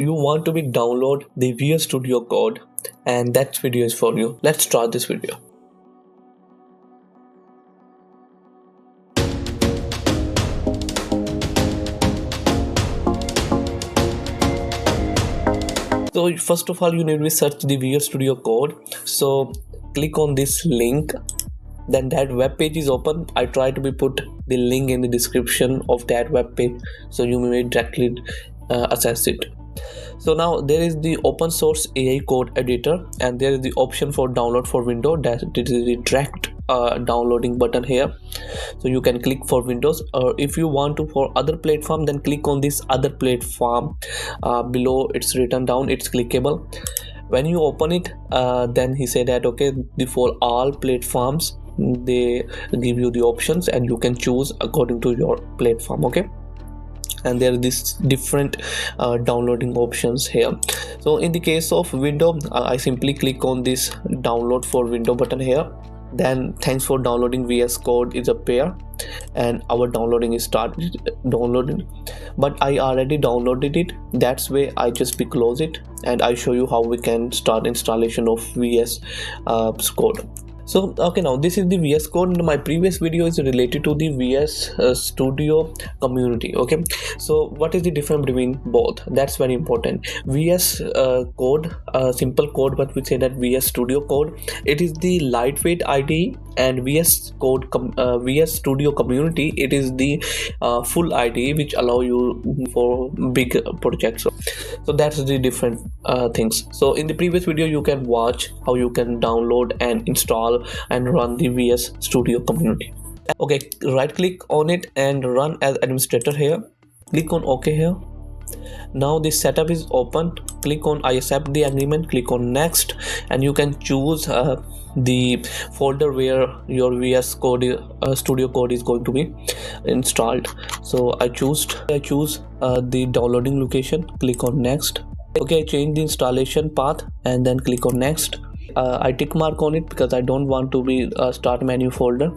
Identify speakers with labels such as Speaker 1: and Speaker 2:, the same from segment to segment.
Speaker 1: You want to be download the VS Studio Code, and that video is for you. Let's start this video. So first of all, you need to search the VS Studio Code. So click on this link, then that web page is open. I try to be put the link in the description of that web page, so you may directly access it. So now there is the open source AI code editor, and there is the option for download for Windows. That it is the direct downloading button here, so you can click for Windows, or if you want to for other platform, then click on this other platform below. It's written down, it's clickable. When you open it, then he said that okay, for all platforms they give you the options and you can choose according to your platform. Okay, and there are these different downloading options here. So in the case of Windows, I simply click on this download for Windows button here. Then thanks for downloading VS Code is appear, and our downloading is started downloading, but I already downloaded it. That's why I just be close it, and I show you how we can start installation of VS Code. So okay, now this is the VS Code. My previous video is related to the VS Studio community. Okay, so what is the difference between both? That's very important. VS Code, simple code, but we say that VS Studio Code, it is the lightweight IDE, and VS Code VS Studio community, it is the full IDE which allow you for big projects. So that's the different things. So in the previous video you can watch how you can download and install and run the VS Studio community. Okay, right click on it and run as administrator here. Click on OK here. Now this setup is open. Click on I accept the agreement, click on next, and you can choose the folder where your VS Code Studio Code is going to be installed. So I choose the downloading location. Click on next. Okay, change the installation path and then click on next. I tick mark on it because I don't want to be start menu folder.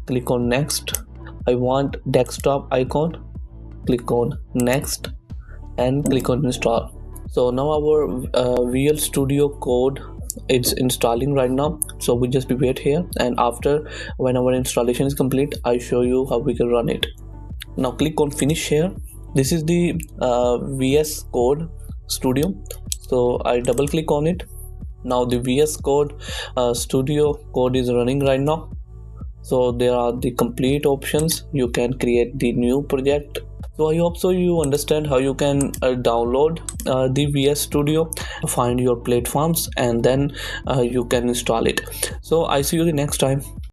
Speaker 1: Click on next. I want desktop icon. Click on next and click on install. So now our VS Studio Code it's installing right now, so we just be wait here, and after when our installation is complete, I show you how we can run it. Now click on finish here. This is the VS Code Studio, so I double click on it. Now the VS Code Studio Code is running right now. So there are the complete options. You can create the new project. So I hope so you understand how you can download the VS Studio, find your platforms, and then you can install it. So I see you the next time.